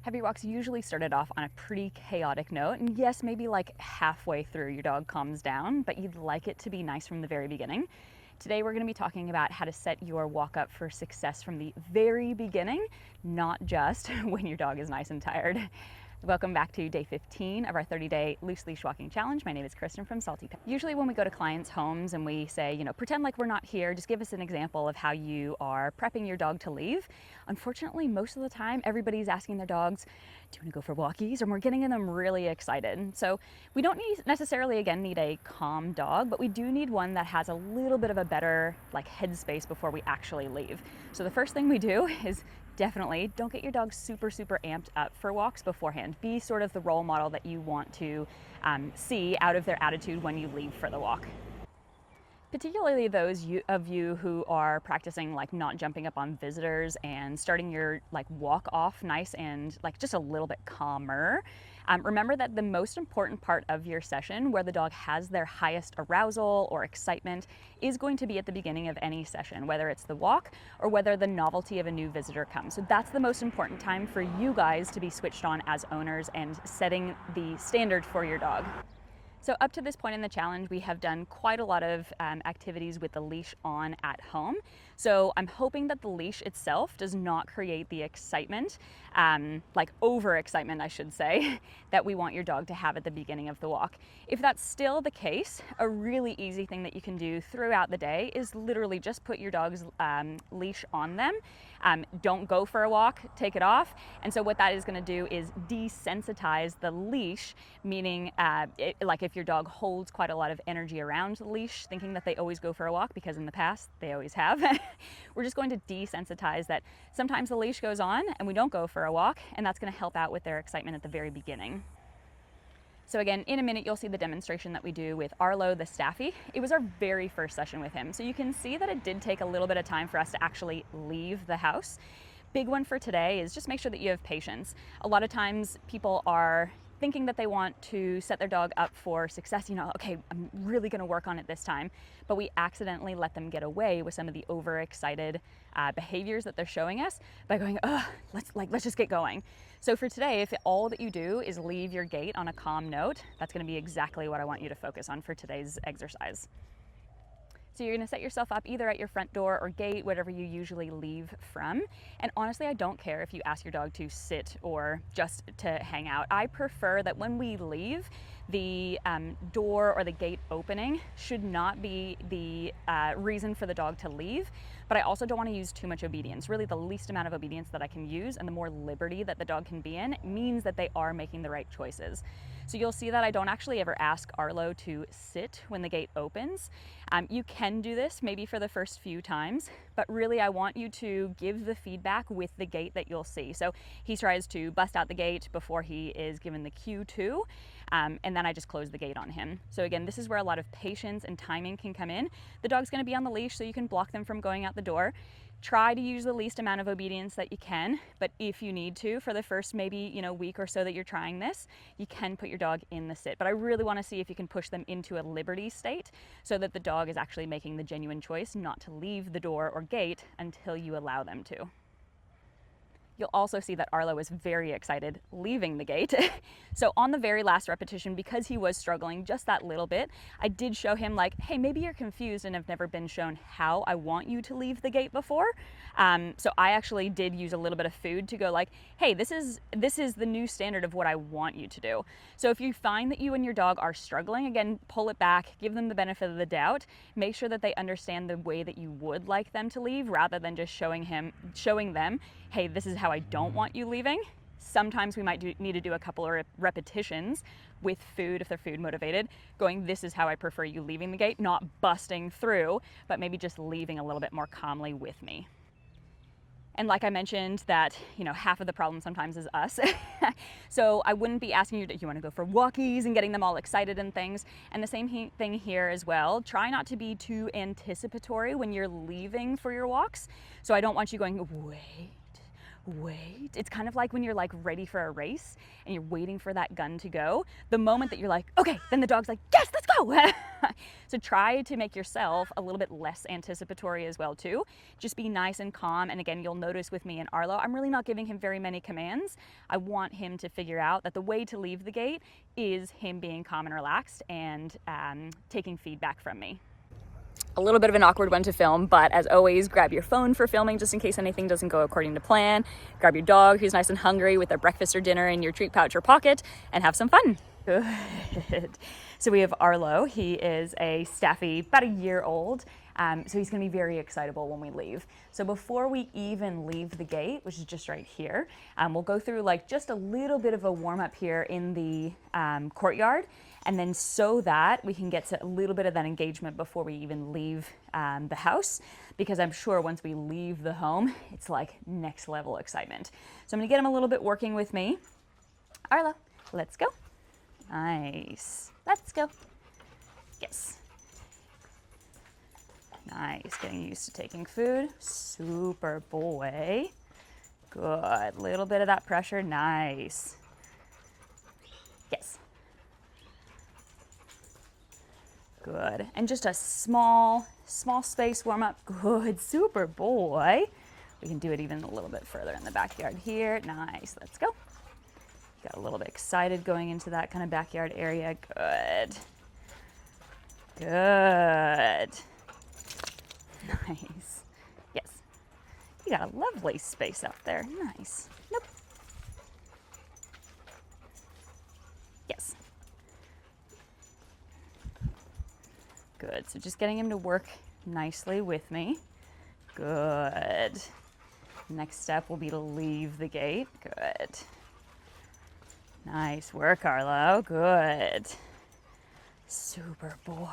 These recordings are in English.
Have your walks usually started off on a pretty chaotic note? And yes, maybe like halfway through your dog calms down, but you'd like it to be nice from the very beginning. Today we're going to be talking about how to set your walk up for success from the very beginning, not just when your dog is nice and tired. Welcome back to day 15 of our 30-day loose leash walking challenge. My name is Kristen from Salty Pet. Usually when we go to clients' homes and we say, pretend like we're not here, just give us an example of how you are prepping your dog to leave. Unfortunately, most of the time, everybody's asking their dogs, do you want to go for walkies? And we're getting them really excited. So we don't necessarily need a calm dog, but we do need one that has a little bit of a better headspace before we actually leave. So the first thing we do is definitely don't get your dog super amped up for walks beforehand. Be sort of the role model that you want to see out of their attitude when you leave for the walk. Particularly those of you who are practicing not jumping up on visitors and starting your walk off nice and just a little bit calmer. Remember that the most important part of your session, where the dog has their highest arousal or excitement, is going to be at the beginning of any session, whether it's the walk or whether the novelty of a new visitor comes. So that's the most important time for you guys to be switched on as owners and setting the standard for your dog. So up to this point in the challenge, we have done quite a lot of activities with the leash on at home. So I'm hoping that the leash itself does not create the excitement, over-excitement, I should say, that we want your dog to have at the beginning of the walk. If that's still the case, a really easy thing that you can do throughout the day is literally just put your dog's leash on them. Don't go for a walk, take it off. And so what that is going to do is desensitize the leash, meaning if your dog holds quite a lot of energy around the leash, thinking that they always go for a walk, because in the past they always have, we're just going to desensitize that sometimes the leash goes on and we don't go for a walk, and that's going to help out with their excitement at the very beginning. So again, in a minute, you'll see the demonstration that we do with Arlo, the Staffy. It was our very first session with him. So you can see that it did take a little bit of time for us to actually leave the house. Big one for today is just make sure that you have patience. A lot of times people are thinking that they want to set their dog up for success, okay, I'm really gonna work on it this time, but we accidentally let them get away with some of the overexcited behaviors that they're showing us by going, let's just get going. So for today, if all that you do is leave your gait on a calm note, that's gonna be exactly what I want you to focus on for today's exercise. So you're gonna set yourself up either at your front door or gate, whatever you usually leave from. And honestly, I don't care if you ask your dog to sit or just to hang out. I prefer that when we leave, the door or the gate opening should not be the reason for the dog to leave, but I also don't want to use too much obedience. Really, the least amount of obedience that I can use and the more liberty that the dog can be in means that they are making the right choices. So you'll see that I don't actually ever ask Arlo to sit when the gate opens. You can do this maybe for the first few times, but really I want you to give the feedback with the gate that you'll see. So he tries to bust out the gate before he is given the cue to, and then I just close the gate on him. So again, this is where a lot of patience and timing can come in. The dog's gonna be on the leash, so you can block them from going out the door. Try to use the least amount of obedience that you can, but if you need to, for the first maybe week or so that you're trying this, you can put your dog in the sit. But I really want to see if you can push them into a liberty state so that the dog is actually making the genuine choice not to leave the door or gate until you allow them to. You'll also see that Arlo was very excited leaving the gate. So on the very last repetition, because he was struggling just that little bit, I did show him hey, maybe you're confused and have never been shown how I want you to leave the gate before. So I actually did use a little bit of food to go hey, this is the new standard of what I want you to do. So if you find that you and your dog are struggling, again, pull it back, give them the benefit of the doubt, make sure that they understand the way that you would like them to leave, rather than just showing them, hey, this is how I don't want you leaving. Sometimes we might need to do a couple of repetitions with food if they're food motivated, going, this is how I prefer you leaving the gate, not busting through, but maybe just leaving a little bit more calmly with me. And like I mentioned that, half of the problem sometimes is us. So I wouldn't be asking you, do you want to go for walkies and getting them all excited and things. And the same thing here as well. Try not to be too anticipatory when you're leaving for your walks. So I don't want you going, wait. It's kind of like when you're like ready for a race and you're waiting for that gun to go. The moment that you're like, okay, then the dog's like, yes, let's go. So try to make yourself a little bit less anticipatory as well too. Just be nice and calm. And again, you'll notice with me and Arlo, I'm really not giving him very many commands. I want him to figure out that the way to leave the gate is him being calm and relaxed and taking feedback from me. A little bit of an awkward one to film, but as always, grab your phone for filming just in case anything doesn't go according to plan. Grab your dog who's nice and hungry with their breakfast or dinner in your treat pouch or pocket and have some fun. Good. So we have Arlo. He is a Staffy, about a year old. So he's gonna be very excitable when we leave. So before we even leave the gate, which is just right here, we'll go through like just a little bit of a warm up here in the courtyard. And then so that we can get to a little bit of that engagement before we even leave the house, because I'm sure once we leave the home, it's like next level excitement. So I'm gonna get him a little bit working with me. Arlo, let's go. Nice, let's go. Yes. Nice, getting used to taking food. Super boy. Good, little bit of that pressure, nice. Yes. Good, and just a small space warm up. Good, super boy. We can do it even a little bit further in the backyard here. Nice, let's go. Got a little bit excited going into that kind of backyard area. Good. Good. Nice. Yes. You got a lovely space out there. Nice. Nope. Yes. Good. So just getting him to work nicely with me. Good. Next step will be to leave the gate. Good. Nice work, Arlo. Good. Super boy.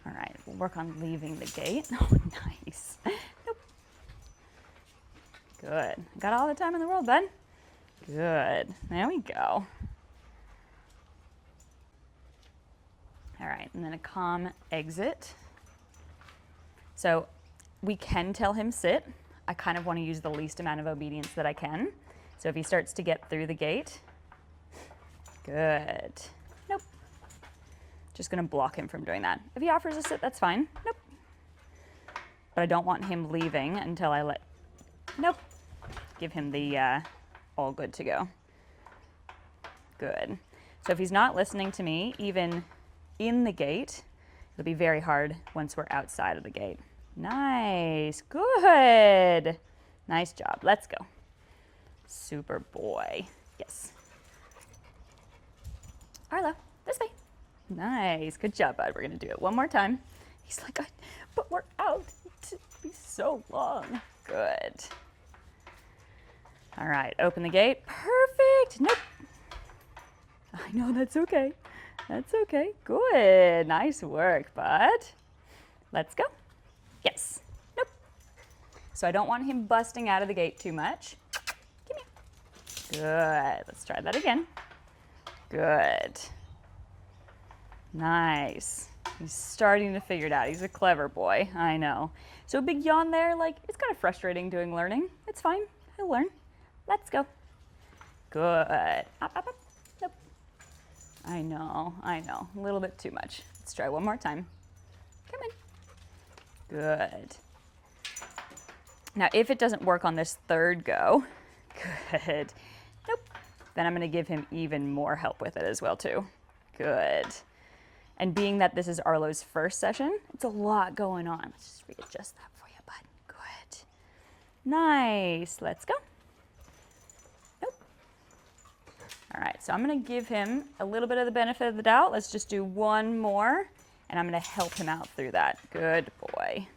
All right, we'll work on leaving the gate. Oh, nice. Nope. Good. Got all the time in the world, bud. Good. There we go. All right, and then a calm exit. So we can tell him sit. I kind of want to use the least amount of obedience that I can. So if he starts to get through the gate, good. Nope. Just gonna block him from doing that. If he offers a sit, that's fine. Nope. But I don't want him leaving until I nope. Give him the all good to go. Good. So if he's not listening to me, even in the gate, it'll be very hard once we're outside of the gate. Nice, good. Nice job, let's go. Super boy, yes. Arlo, this way. Nice, good job, bud. We're gonna do it one more time. He's like, but we're out, it'll be so long. Good. All right, open the gate, perfect. Nope. I know, that's okay. That's okay, good. Nice work, bud. Let's go. Yes, nope. So I don't want him busting out of the gate too much. Give me. Good, let's try that again. Good. Nice. He's starting to figure it out. He's a clever boy, I know. So a big yawn there, like, it's kind of frustrating doing learning. It's fine, he'll learn. Let's go. Good. Up, up, up. Nope. I know, a little bit too much. Let's try one more time. Come in. Good. Now, if it doesn't work on this third go, good. Nope. Then I'm gonna give him even more help with it as well too. Good. And being that this is Arlo's first session, it's a lot going on. Let's just readjust that for you, bud. Good. Nice, let's go. Nope. All right, so I'm gonna give him a little bit of the benefit of the doubt. Let's just do one more, and I'm gonna help him out through that. Good boy.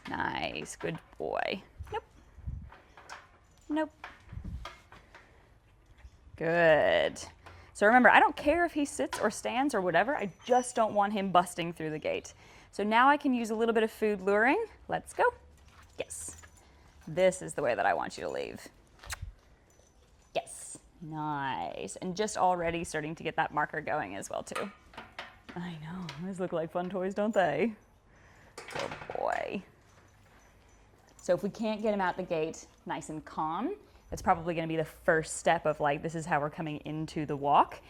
Nice, good boy. Nope. Nope. Good. So remember, I don't care if he sits or stands or whatever, I just don't want him busting through the gate. So now I can use a little bit of food luring. Let's go. Yes. This is the way that I want you to leave. Yes. Nice. And just already starting to get that marker going as well too. I know, these look like fun toys, don't they? Good boy. So if we can't get him out the gate nice and calm, it's probably going to be the first step of like, this is how we're coming into the walk,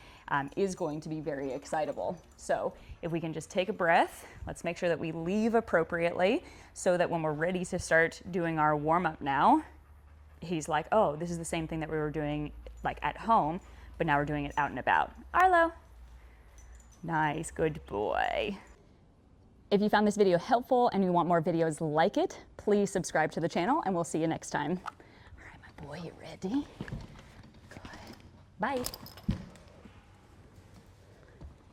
is going to be very excitable. So if we can just take a breath, let's make sure that we leave appropriately so that when we're ready to start doing our warm up now, he's like, oh, this is the same thing that we were doing like at home, but now we're doing it out and about. Arlo. Nice, good boy. If you found this video helpful and you want more videos like it, please subscribe to the channel and we'll see you next time. All right, my boy, you ready? Good. Bye.